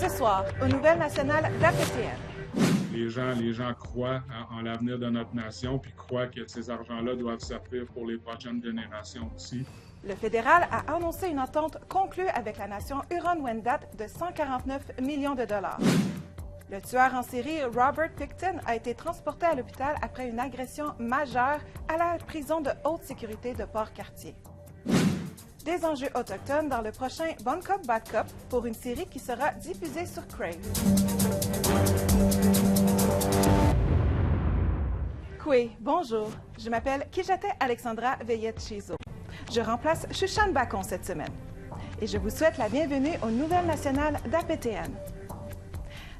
Ce soir, aux Nouvelles nationales d'APTN. Les gens croient en l'avenir de notre nation puis croient que ces argents-là doivent servir pour les prochaines générations aussi. Le fédéral a annoncé une entente conclue avec la nation Huron-Wendat de 149 millions de dollars. Le tueur en série Robert Pickton a été transporté à l'hôpital après une agression majeure à la prison de haute sécurité de Port-Cartier. Des enjeux autochtones dans le prochain Bon Cop, Bad Cop pour une série qui sera diffusée sur Crave. Koué, bonjour. Je m'appelle Kijate Alexandra Veillette-Chizo. Je remplace Shushan Bacon cette semaine. Et je vous souhaite la bienvenue aux Nouvelles nationales d'APTN.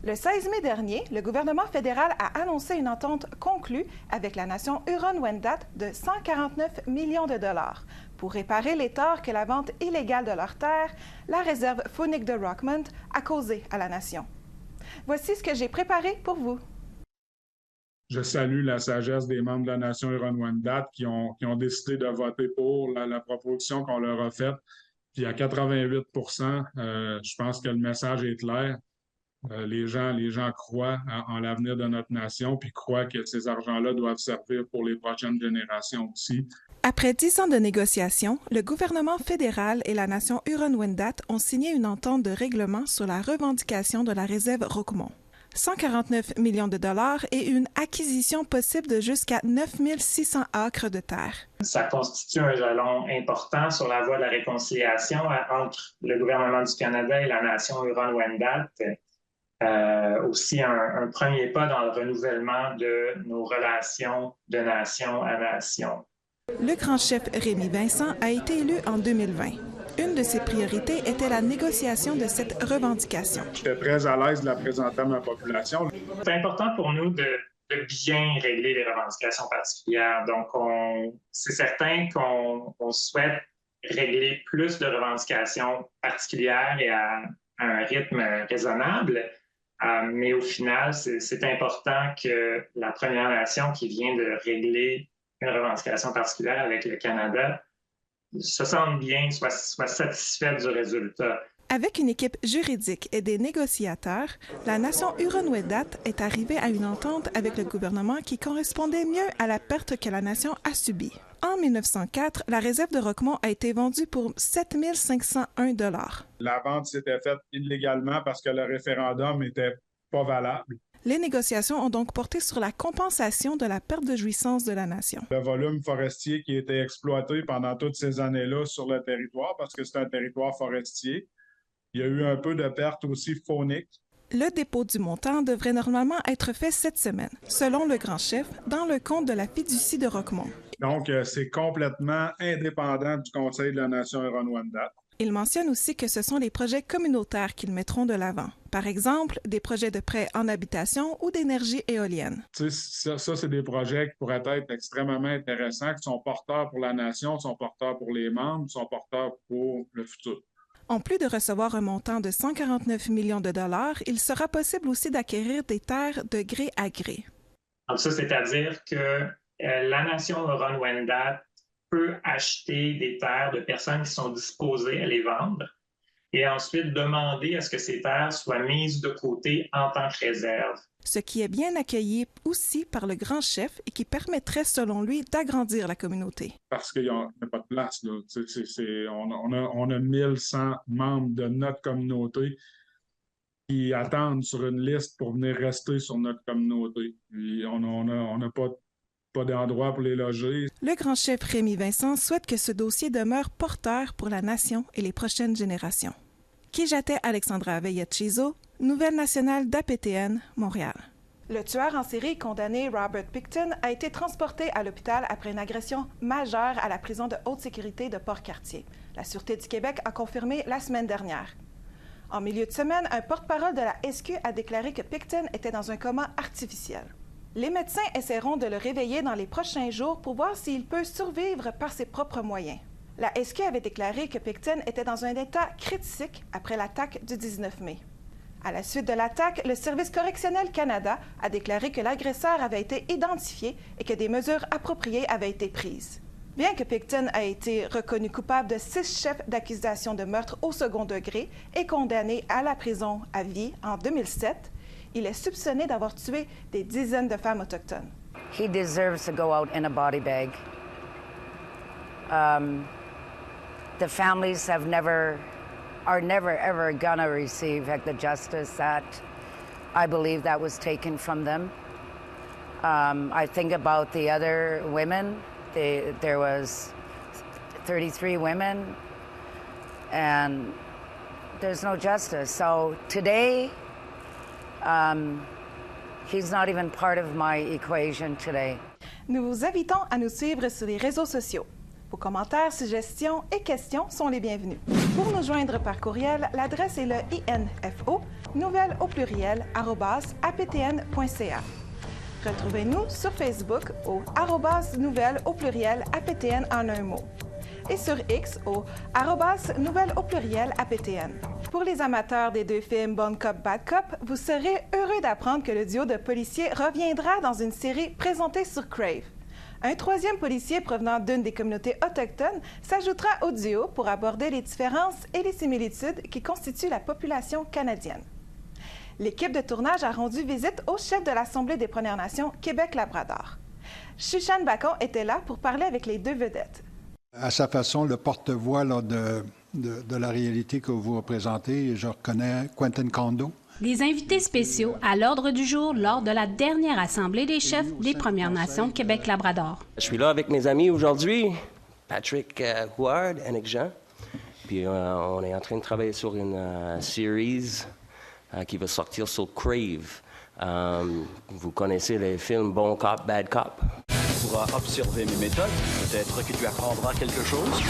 Le 16 mai dernier, le gouvernement fédéral a annoncé une entente conclue avec la nation Huron-Wendat de 149 millions de dollars pour réparer les torts que la vente illégale de leurs terres, la réserve faunique de Rockmont, a causé à la nation. Voici ce que j'ai préparé pour vous. Je salue la sagesse des membres de la nation Huron-Wendat qui ont décidé de voter pour la proposition qu'on leur a faite. Puis à 88 je pense que le message est clair. Les gens croient en l'avenir de notre nation puis croient que ces argents-là doivent servir pour les prochaines générations aussi. Après 10 ans de négociations, le gouvernement fédéral et la nation Huron-Wendat ont signé une entente de règlement sur la revendication de la réserve Roquemont. 149 millions de dollars et une acquisition possible de jusqu'à 9 600 acres de terre. Ça constitue un jalon important sur la voie de la réconciliation entre le gouvernement du Canada et la nation Huron-Wendat. Aussi un premier pas dans le renouvellement de nos relations de nation à nation. Le grand chef Rémi Vincent a été élu en 2020. Une de ses priorités était la négociation de cette revendication. J'étais très à l'aise de la présenter à ma population. C'est important pour nous de bien régler les revendications particulières. Donc, c'est certain qu'on souhaite régler plus de revendications particulières et à un rythme raisonnable. Mais au final, c'est important que la Première Nation qui vient de régler une revendication particulière avec le Canada se sente bien, soit satisfait du résultat. Avec une équipe juridique et des négociateurs, la nation Huron-Wendat est arrivée à une entente avec le gouvernement qui correspondait mieux à la perte que la nation a subie. En 1904, la réserve de Roquemont a été vendue pour 7 501 $. La vente s'était faite illégalement parce que le référendum n'était pas valable. Les négociations ont donc porté sur la compensation de la perte de jouissance de la nation. Le volume forestier qui a été exploité pendant toutes ces années-là sur le territoire, parce que c'est un territoire forestier, il y a eu un peu de perte aussi faunique. Le dépôt du montant devrait normalement être fait cette semaine, selon le grand chef, dans le compte de la fiducie de Roquemont. Donc, c'est complètement indépendant du Conseil de la nation Huron-Wendat. Il mentionne aussi que ce sont les projets communautaires qu'ils mettront de l'avant. Par exemple, des projets de prêt en habitation ou d'énergie éolienne. Ça, c'est des projets qui pourraient être extrêmement intéressants, qui sont porteurs pour la nation, sont porteurs pour les membres, sont porteurs pour le futur. En plus de recevoir un montant de 149 millions de dollars, il sera possible aussi d'acquérir des terres de gré à gré. Donc ça, c'est-à-dire que la nation Huron-Wendat peut acheter des terres de personnes qui sont disposées à les vendre et ensuite demander à ce que ces terres soient mises de côté en tant que réserve. Ce qui est bien accueilli aussi par le grand chef et qui permettrait, selon lui, d'agrandir la communauté. Parce qu'il n'y a pas de place. Là. On a 1100 membres de notre communauté qui attendent sur une liste pour venir rester sur notre communauté. Et on n'a pas d'endroit pour les loger. Le grand chef Rémi Vincent souhaite que ce dossier demeure porteur pour la nation et les prochaines générations. Kijate Alexandra Veillette-Chizo, Nouvelles nationales d'APTN, Montréal. Le tueur en série condamné Robert Pickton a été transporté à l'hôpital après une agression majeure à la prison de haute sécurité de Port-Cartier. La Sûreté du Québec a confirmé la semaine dernière. En milieu de semaine, un porte-parole de la SQ a déclaré que Pickton était dans un coma artificiel. Les médecins essaieront de le réveiller dans les prochains jours pour voir s'il peut survivre par ses propres moyens. La SQ avait déclaré que Pickton était dans un état critique après l'attaque du 19 mai. À la suite de l'attaque, le Service correctionnel Canada a déclaré que l'agresseur avait été identifié et que des mesures appropriées avaient été prises. Bien que Picton ait été reconnu coupable de 6 chefs d'accusation de meurtre au second degré et condamné à la prison à vie en 2007, il est soupçonné d'avoir tué des dizaines de femmes autochtones. He deserves to go out in a body bag. The families are never ever gonna receive the justice that I believe that was taken from them. I think about the other women. There was 33 women, and there's no justice. So today, he's not even part of my equation today. Nous vous invitons à nous suivre sur les réseaux sociaux. Vos commentaires, suggestions et questions sont les bienvenus. Pour nous joindre par courriel, l'adresse est le info, nouvelles au pluriel, @aptn.ca. Retrouvez-nous sur Facebook au @nouvelles au pluriel APTN en un mot et sur X au @nouvelles au pluriel APTN. Pour les amateurs des deux films Bon Cop, Bad Cop, vous serez heureux d'apprendre que le duo de policiers reviendra dans une série présentée sur Crave. Un troisième policier provenant d'une des communautés autochtones s'ajoutera au duo pour aborder les différences et les similitudes qui constituent la population canadienne. L'équipe de tournage a rendu visite au chef de l'Assemblée des Premières Nations, Québec-Labrador. Shushan Bacon était là pour parler avec les deux vedettes. À sa façon, le porte-voix là, de la réalité que vous représentez, je reconnais Quentin Kondo. Des invités spéciaux à l'ordre du jour lors de la dernière Assemblée des chefs des Premières Nations Québec-Labrador. Je suis là avec mes amis aujourd'hui, Patrick Huard, Annick Jean. Puis on est en train de travailler sur une série qui va sortir sur Crave. Vous connaissez les films Bon Cop, Bad Cop? Tu pourras observer mes méthodes. Peut-être que tu apprendras quelque chose.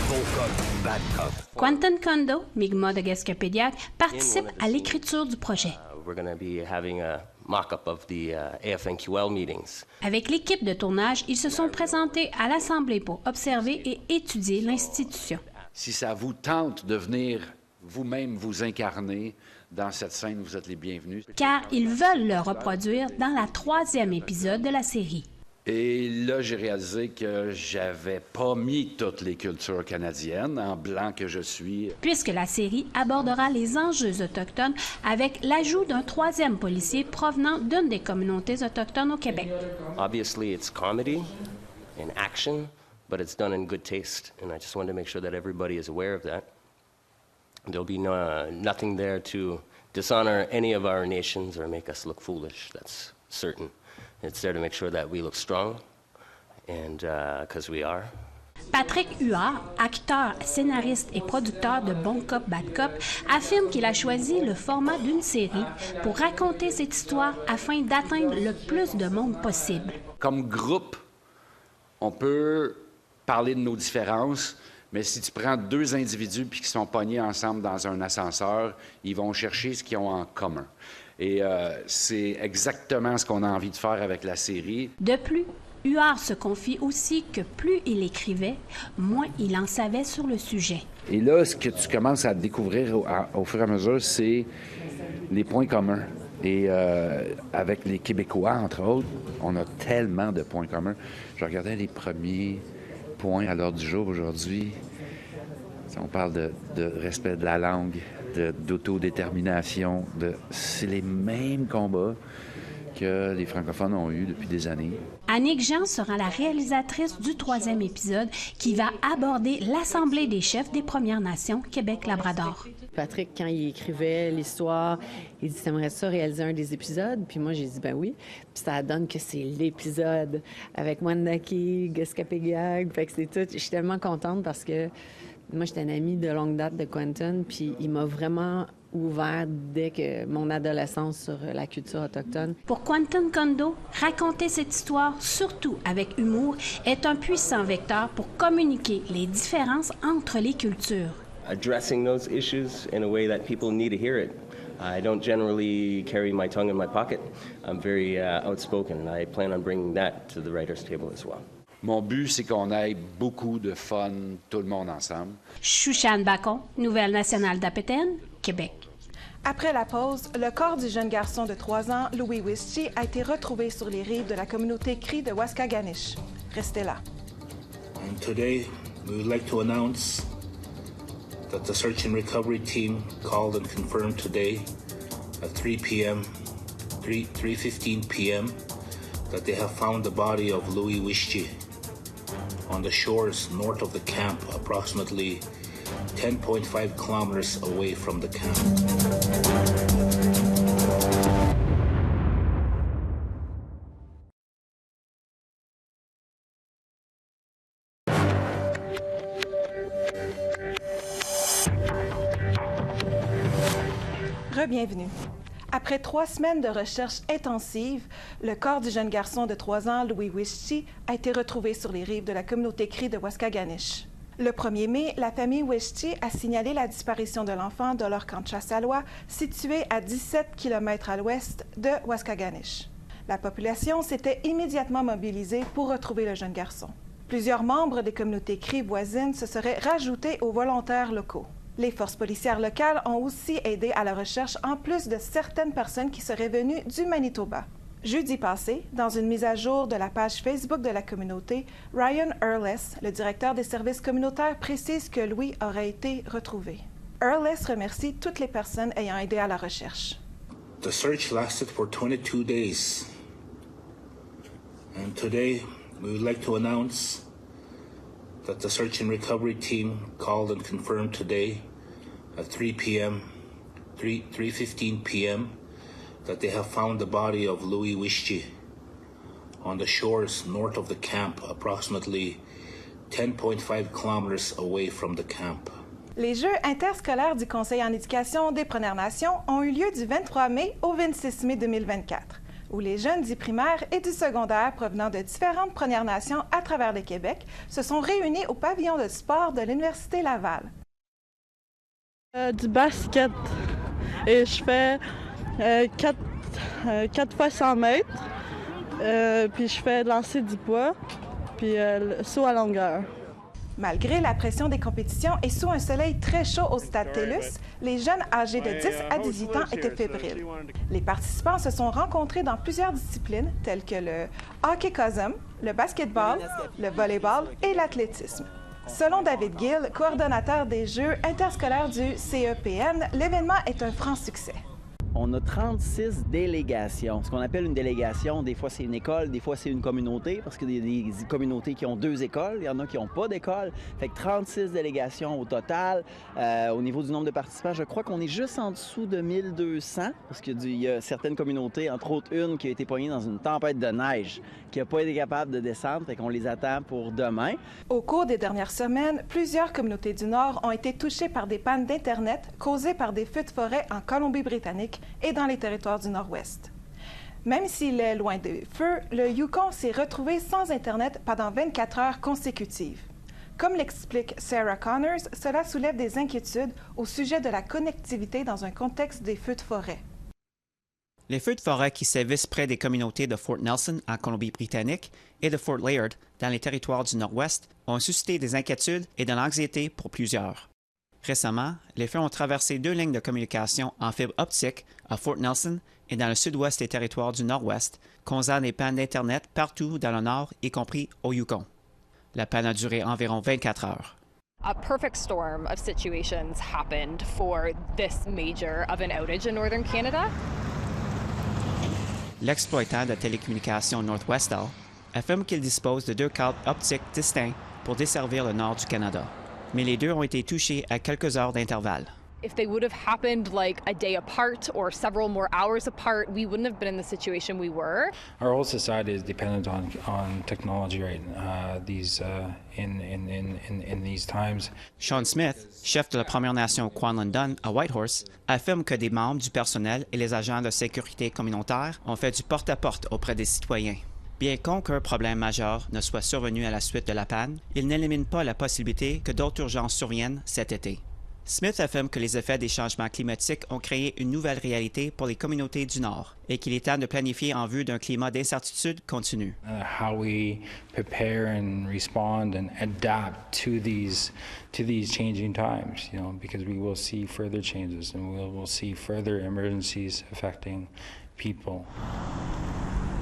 Bon Cop, Bad Cop. Quentin Kondo, Mi'kmaq de Gaskapédiac, participe à l'écriture du projet. We're going to be having a mock-up of the AFNQL meetings. Avec l'équipe de tournage, ils se sont présentés à l'Assemblée pour observer et étudier l'institution. Si ça vous tente de venir vous-même vous incarner dans cette scène, vous êtes les bienvenus. Car ils veulent le reproduire dans la 3e épisode de la série. Et là, j'ai réalisé que j'avais pas mis toutes les cultures canadiennes, en blanc que je suis. Puisque la série abordera les enjeux autochtones avec l'ajout d'un 3e policier provenant d'une des communautés autochtones au Québec. Obviously, it's comedy and action, but it's done in good taste, and I just wanted to make sure that everybody is aware of that. There'll be nothing there to dishonor any of our nations or make us look foolish, that's certain. It's there to make sure that we look strong, and because we are. Patrick Huard, acteur, scénariste et producteur de Bon Cop, Bad Cop, affirme qu'il a choisi le format d'une série pour raconter cette histoire afin d'atteindre le plus de monde possible. Comme groupe, on peut parler de nos différences, mais si tu prends deux individus puis qui sont pognés ensemble dans un ascenseur, ils vont chercher ce qu'ils ont en commun. Et c'est exactement ce qu'on a envie de faire avec la série. De plus, Huard se confie aussi que plus il écrivait, moins il en savait sur le sujet. Et là, ce que tu commences à découvrir au fur et à mesure, c'est les points communs. Et avec les Québécois, entre autres, on a tellement de points communs. Je regardais les premiers points à l'ordre du jour aujourd'hui. On parle de respect de la langue, d'autodétermination. C'est les mêmes combats que les francophones ont eus depuis des années. Annick Jean sera la réalisatrice du 3e épisode qui va aborder l'Assemblée des chefs des Premières Nations Québec-Labrador. Patrick, quand il écrivait l'histoire, il dit « T'aimerais ça réaliser un des épisodes? » Puis moi, j'ai dit « Ben oui. » Puis ça donne que c'est l'épisode avec Wendake, Gaskapédiac. Fait que c'est tout. Je suis tellement contente parce que moi, j'étais une amie de longue date de Quentin, puis il m'a vraiment ouvert dès que mon adolescence sur la culture autochtone. Pour Quentin Kondo, raconter cette histoire, surtout avec humour, est un puissant vecteur pour communiquer les différences entre les cultures. Addressing those issues in a way that people need to hear it. I don't generally carry my tongue in my pocket. I'm very outspoken, and I plan on bringing that to the writer's table as well. Mon but, c'est qu'on ait beaucoup de fun, tout le monde ensemble. Shushan Bacon, Nouvelle nationale d'APTN, Québec. Après la pause, le corps du jeune garçon de 3 ans, Louis Wischi, a été retrouvé sur les rives de la communauté Cri de Waskaganish. Restez là. And today, we would like to announce that the search and recovery team called and confirmed today at 3:15 p.m. that they have found the body of Louis Wischi on the shores north of the camp, approximately 10.5 kilometers away from the camp. Re-bienvenue. Après 3 semaines de recherche intensive, le corps du jeune garçon de 3 ans, Louis Wischi, a été retrouvé sur les rives de la communauté Cri de Waskaganish. Le 1er mai, la famille Wischi a signalé la disparition de l'enfant de leur camp de chasse à l'oie, situé à 17 km à l'ouest de Waskaganish. La population s'était immédiatement mobilisée pour retrouver le jeune garçon. Plusieurs membres des communautés Cri voisines se seraient rajoutés aux volontaires locaux. Les forces policières locales ont aussi aidé à la recherche, en plus de certaines personnes qui seraient venues du Manitoba. Jeudi passé, dans une mise à jour de la page Facebook de la communauté, Ryan Earless, le directeur des services communautaires, précise que Louis aurait été retrouvé. Earless remercie toutes les personnes ayant aidé à la recherche. The search lasted for 22 days. And today, we would like to announce that the search and recovery team called and confirmed today at 3:15 p.m. that they have found the body of Louis Wischi on the shores north of the camp, approximately 10.5 kilometers away from the camp. Les Jeux interscolaires du Conseil en éducation des Premières Nations ont eu lieu du 23 mai au 26 mai 2024. Où les jeunes du primaire et du secondaire provenant de différentes Premières Nations à travers le Québec se sont réunis au pavillon de sport de l'Université Laval. Du basket. Et je fais 4 fois 100 mètres. Puis je fais lancer du poids, puis saut à longueur. Malgré la pression des compétitions et sous un soleil très chaud au stade TELUS, les jeunes âgés de 10 à 18 ans étaient fébriles. Les participants se sont rencontrés dans plusieurs disciplines telles que le hockey cosum, le basketball, le volleyball et l'athlétisme. Selon David Gill, coordonnateur des Jeux interscolaires du CEPN, l'événement est un franc succès. On a 36 délégations. Ce qu'on appelle une délégation, des fois c'est une école, des fois c'est une communauté, parce qu'il y a des communautés qui ont 2 écoles, il y en a qui n'ont pas d'école. Fait que 36 délégations au total. Au niveau du nombre de participants, je crois qu'on est juste en dessous de 1200, parce qu'il y a certaines communautés, entre autres une qui a été poignée dans une tempête de neige, qui n'a pas été capable de descendre, fait qu'on les attend pour demain. Au cours des dernières semaines, plusieurs communautés du Nord ont été touchées par des pannes d'Internet causées par des feux de forêt en Colombie-Britannique et dans les territoires du Nord-Ouest. Même s'il est loin des feux, le Yukon s'est retrouvé sans Internet pendant 24 heures consécutives. Comme l'explique Sarah Connors, cela soulève des inquiétudes au sujet de la connectivité dans un contexte des feux de forêt. Les feux de forêt qui sévissent près des communautés de Fort Nelson en Colombie-Britannique et de Fort Laird dans les territoires du Nord-Ouest ont suscité des inquiétudes et de l'anxiété pour plusieurs. Récemment, les feux ont traversé 2 lignes de communication en fibre optique à Fort Nelson et dans le sud-ouest des territoires du Nord-Ouest, causant des pannes d'Internet partout dans le Nord, y compris au Yukon. La panne a duré environ 24 heures. A perfect storm of situations happened for this major of an outage in northern Canada. L'exploitant de télécommunications Northwestel affirme qu'il dispose de 2 câbles optiques distincts pour desservir le nord du Canada. Mais les 2 ont été touchés à quelques heures d'intervalle. If they would have happened like a day apart or several more hours apart, we wouldn't have been in the situation we were. Our whole society is dependent on technology in these times. Sean Smith, chef de la Première Nation Kwanlundun à Whitehorse, affirme que des membres du personnel et les agents de sécurité communautaire ont fait du porte-à-porte auprès des citoyens. Bien qu'aucun problème majeur ne soit survenu à la suite de la panne, il n'élimine pas la possibilité que d'autres urgences surviennent cet été. Smith affirme que les effets des changements climatiques ont créé une nouvelle réalité pour les communautés du Nord et qu'il est temps de planifier en vue d'un climat d'incertitude continu. How we prepare and respond and adapt to these changing times, because we will see further changes and we will see further emergencies affecting people.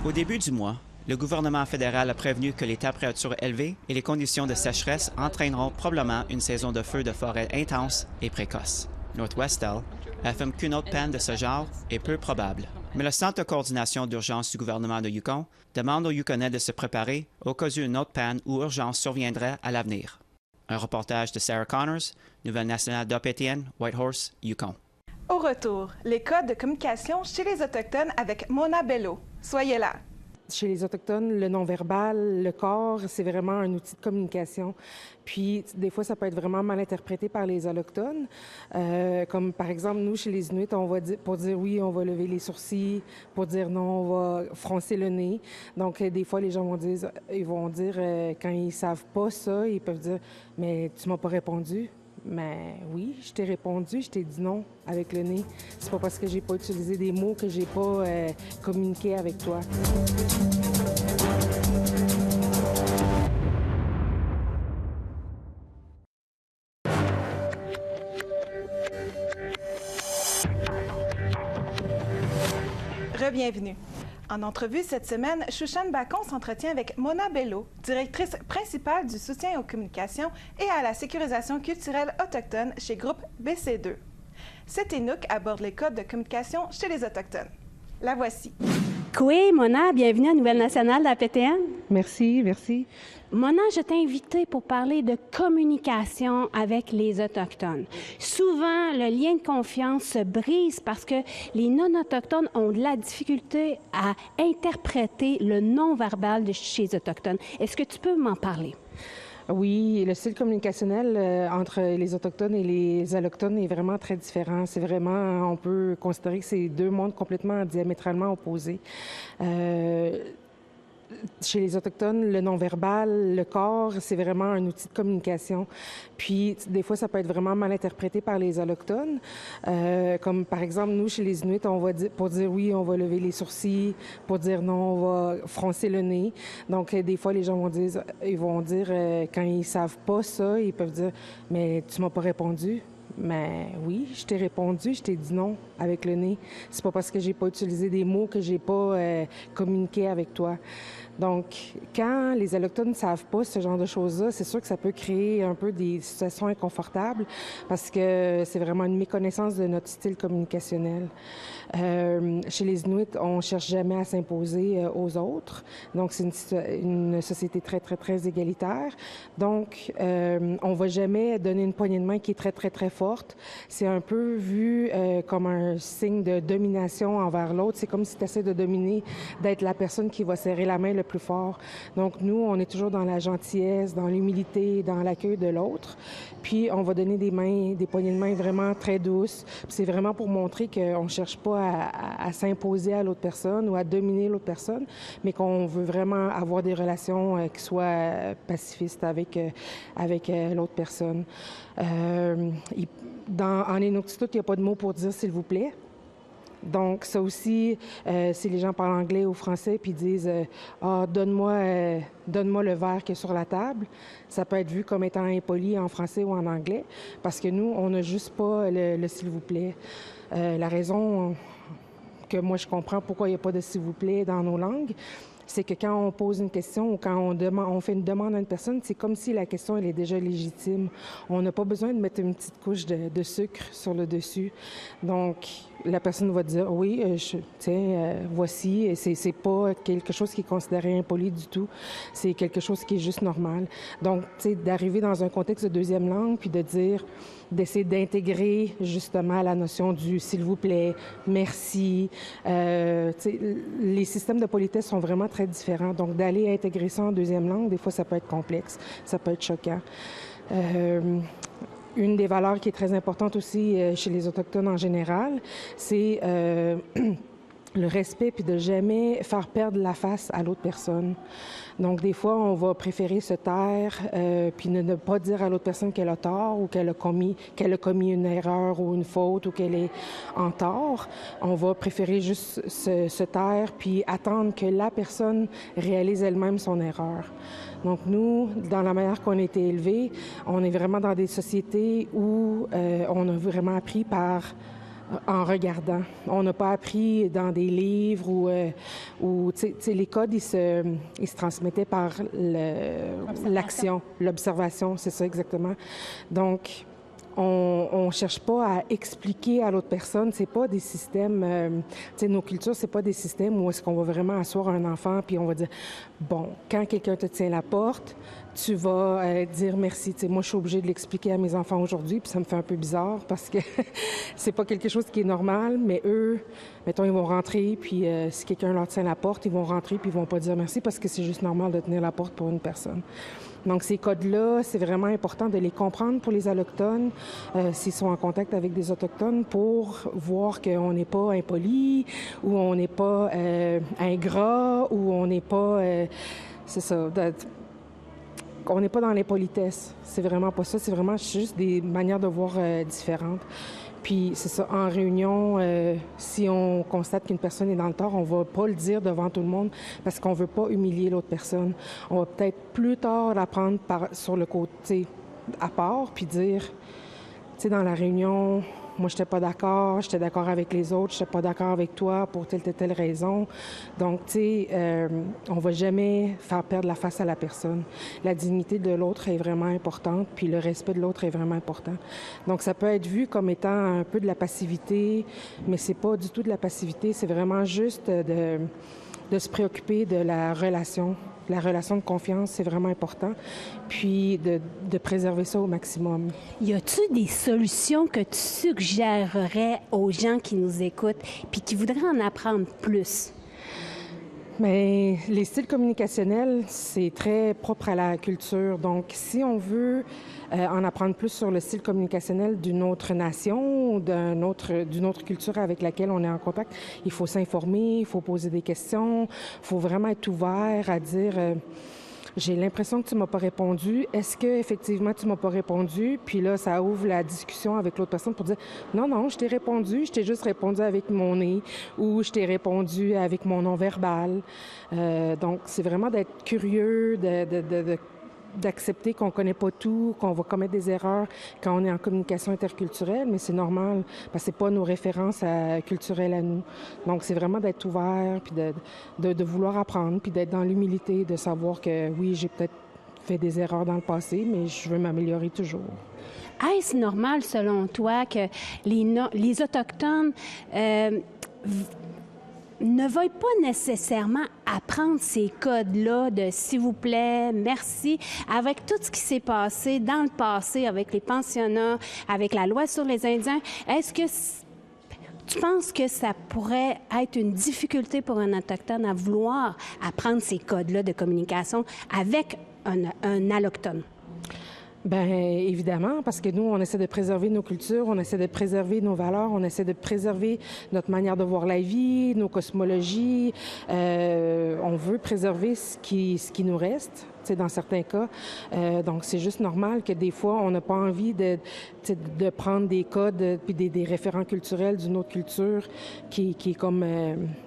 Au début du mois, Le gouvernement fédéral a prévenu que les températures élevées et les conditions de sécheresse entraîneront probablement une saison de feux de forêt intense et précoce. Northwestel affirme qu'une autre panne de ce genre est peu probable. Mais le Centre de coordination d'urgence du gouvernement de Yukon demande aux Yukonais de se préparer au cas où une autre panne ou urgence surviendrait à l'avenir. Un reportage de Sarah Connors, Nouvelle nationale d'APTN, Whitehorse, Yukon. Au retour, les codes de communication chez les Autochtones avec Mona Bello. Soyez là. Chez les Autochtones, le non-verbal, le corps, c'est vraiment un outil de communication. Puis, des fois, ça peut être vraiment mal interprété par les Allochtones. Comme, par exemple, nous, chez les Inuits, on va dire, pour dire oui, on va lever les sourcils. Pour dire non, on va froncer le nez. Donc, des fois, les gens vont dire, quand ils savent pas ça, ils peuvent dire « Mais tu m'as pas répondu ». Mais oui, je t'ai répondu, je t'ai dit non avec le nez. C'est pas parce que j'ai pas utilisé des mots que j'ai pas communiqué avec toi. Re-bienvenue. En entrevue cette semaine, Shushan Bacon s'entretient avec Mona Bello, directrice principale du soutien aux communications et à la sécurisation culturelle autochtone chez Groupe BC2. Cette Inuk aborde les codes de communication chez les Autochtones. La voici. Oui, Mona, bienvenue à Nouvelle nationale d'APTN. Merci, merci. Mona, je t'ai invitée pour parler de communication avec les Autochtones. Souvent, le lien de confiance se brise parce que les non-autochtones ont de la difficulté à interpréter le non-verbal chez les Autochtones. Est-ce que tu peux m'en parler? Oui, le style communicationnel entre les Autochtones et les Allochtones est vraiment très différent. C'est vraiment, on peut considérer que c'est deux mondes complètement diamétralement opposés. Chez les Autochtones, le non-verbal, le corps, c'est vraiment un outil de communication. Puis, des fois, ça peut être vraiment mal interprété par les Allochtones. Comme, par exemple, nous, chez les Inuits, on va dire, pour dire oui, on va lever les sourcils. Pour dire non, on va froncer le nez. Donc, des fois, les gens vont dire, quand ils savent pas ça, ils peuvent dire « Mais tu m'as pas répondu ». Mais oui, je t'ai répondu, je t'ai dit non avec le nez. C'est pas parce que j'ai pas utilisé des mots que j'ai pas communiqué avec toi. Donc, quand les Allochtones ne savent pas ce genre de choses-là, c'est sûr que ça peut créer un peu des situations inconfortables parce que c'est vraiment une méconnaissance de notre style communicationnel. Chez les Inuits, on cherche jamais à s'imposer aux autres. Donc, c'est une société très, très, très égalitaire. Donc, on va jamais donner une poignée de main qui est très, très, très forte. C'est un peu vu comme un signe de domination envers l'autre. C'est comme si tu essaies de dominer, d'être la personne qui va serrer la main le plus fort. Donc, nous, on est toujours dans la gentillesse, dans l'humilité, dans l'accueil de l'autre. Puis, on va donner des poignées de main vraiment très douces. Puis c'est vraiment pour montrer qu'on ne cherche pas à s'imposer à l'autre personne ou à dominer l'autre personne, mais qu'on veut vraiment avoir des relations qui soient pacifistes avec l'autre personne. En Inuktitut, il n'y a pas de mot pour dire « s'il vous plaît ». Donc, ça aussi, si les gens parlent anglais ou français puis disent « Ah, donne-moi le verre qui est sur la table », ça peut être vu comme étant impoli en français ou en anglais, parce que nous, on n'a juste pas le s'il vous plaît ». La raison que moi, je comprends pourquoi il n'y a pas de s'il vous plaît dans nos langues, c'est que quand on pose une question ou quand on fait une demande à une personne, c'est comme si la question elle est déjà légitime. On n'a pas besoin de mettre une petite couche de sucre sur le dessus. Donc, la personne va dire « Oui, voici ». C'est pas quelque chose qui est considéré impoli du tout. C'est quelque chose qui est juste normal. Donc, tu sais, d'arriver dans un contexte de deuxième langue puis d'essayer d'intégrer justement la notion du « s'il vous plaît »,« merci ». Les systèmes de politesse sont vraiment très différents. Donc, d'aller intégrer ça en deuxième langue, des fois, ça peut être complexe, ça peut être choquant. Une des valeurs qui est très importante aussi chez les Autochtones en général, c'est le respect puis de jamais faire perdre la face à l'autre personne. Donc, des fois, on va préférer se taire puis ne pas dire à l'autre personne qu'elle a tort ou qu'elle a commis une erreur ou une faute ou qu'elle est en tort. On va préférer juste se taire puis attendre que la personne réalise elle-même son erreur. Donc, nous, dans la manière qu'on a été élevés, on est vraiment dans des sociétés où on a vraiment appris par en regardant. On n'a pas appris dans des livres où tu sais, les codes, ils se transmettaient par l'action, l'observation, c'est ça exactement. Donc, on ne cherche pas à expliquer à l'autre personne. C'est pas des systèmes... tu sais, nos cultures, c'est pas des systèmes où est-ce qu'on va vraiment asseoir un enfant puis on va dire, bon, quand quelqu'un te tient la porte, tu vas dire merci. Tu sais, moi, je suis obligée de l'expliquer à mes enfants aujourd'hui, puis ça me fait un peu bizarre parce que c'est pas quelque chose qui est normal, mais eux, mettons, ils vont rentrer, puis si quelqu'un leur tient la porte, ils vont rentrer, puis ils vont pas dire merci parce que c'est juste normal de tenir la porte pour une personne. Donc, ces codes-là, c'est vraiment important de les comprendre pour les Allochtones, s'ils sont en contact avec des Autochtones, pour voir qu'on n'est pas impoli, ou on n'est pas ingrat, ou on n'est pas... c'est ça... on n'est pas dans l'impolitesse. C'est vraiment pas ça. C'est vraiment juste des manières de voir différentes. Puis, c'est ça, en réunion, si on constate qu'une personne est dans le tort, on va pas le dire devant tout le monde parce qu'on veut pas humilier l'autre personne. On va peut-être plus tard la prendre sur le côté à part, puis dire, tu sais, dans la réunion, moi, j'étais pas d'accord avec les autres, j'étais pas d'accord avec toi pour telle raison. Donc, tu sais, on va jamais faire perdre la face à la personne. La dignité de l'autre est vraiment importante, puis le respect de l'autre est vraiment important. Donc, ça peut être vu comme étant un peu de la passivité, mais c'est pas du tout de la passivité, c'est vraiment juste de se préoccuper de la relation. La relation de confiance, c'est vraiment important. Puis de préserver ça au maximum. Y a-tu des solutions que tu suggérerais aux gens qui nous écoutent puis qui voudraient en apprendre plus? Mais les styles communicationnels, c'est très propre à la culture. Donc, si on veut en apprendre plus sur le style communicationnel d'une autre nation ou d'une autre culture avec laquelle on est en contact, il faut s'informer, il faut poser des questions, il faut vraiment être ouvert à dire j'ai l'impression que tu m'as pas répondu. Est-ce que effectivement tu m'as pas répondu? Puis là, ça ouvre la discussion avec l'autre personne pour dire non, je t'ai répondu, je t'ai juste répondu avec mon nez ou je t'ai répondu avec mon non-verbal. Donc, c'est vraiment d'être curieux, d'accepter qu'on connaît pas tout, qu'on va commettre des erreurs quand on est en communication interculturelle, mais c'est normal parce que c'est pas nos références culturelles à nous. Donc, c'est vraiment d'être ouvert, puis de vouloir apprendre, puis d'être dans l'humilité, de savoir que oui, j'ai peut-être fait des erreurs dans le passé, mais je veux m'améliorer toujours. Est-ce normal, selon toi, que les Autochtones ne veuillent pas nécessairement apprendre ces codes-là de « s'il vous plaît, merci », avec tout ce qui s'est passé dans le passé, avec les pensionnats, avec la loi sur les Indiens? Est-ce que tu penses que ça pourrait être une difficulté pour un Autochtone à vouloir apprendre ces codes-là de communication avec un Allochtone? Bien, évidemment, parce que nous, on essaie de préserver nos cultures, on essaie de préserver nos valeurs, on essaie de préserver notre manière de voir la vie, nos cosmologies. On veut préserver ce qui nous reste, tu sais, dans certains cas. Donc, c'est juste normal que des fois, on n'a pas envie de prendre des codes puis des référents culturels d'une autre culture qui est comme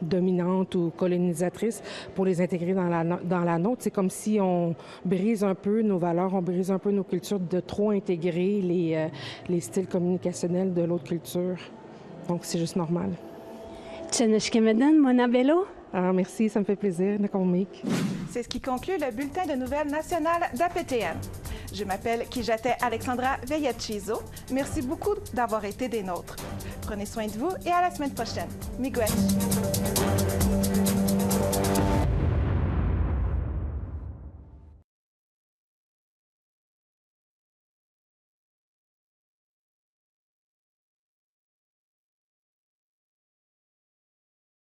dominante ou colonisatrice pour les intégrer dans la nôtre. C'est comme si on brise un peu nos valeurs, on brise un peu nos cultures, de trop intégrer les styles communicationnels de l'autre culture. Donc, c'est juste normal. Tcheneshkemeden, Monabello. Ah, merci, ça me fait plaisir. C'est ce qui conclut le bulletin de nouvelles nationales d'APTN. Je m'appelle Kijate Alexandra Veillet-Chizo. Merci beaucoup d'avoir été des nôtres. Prenez soin de vous et à la semaine prochaine. Miigwech.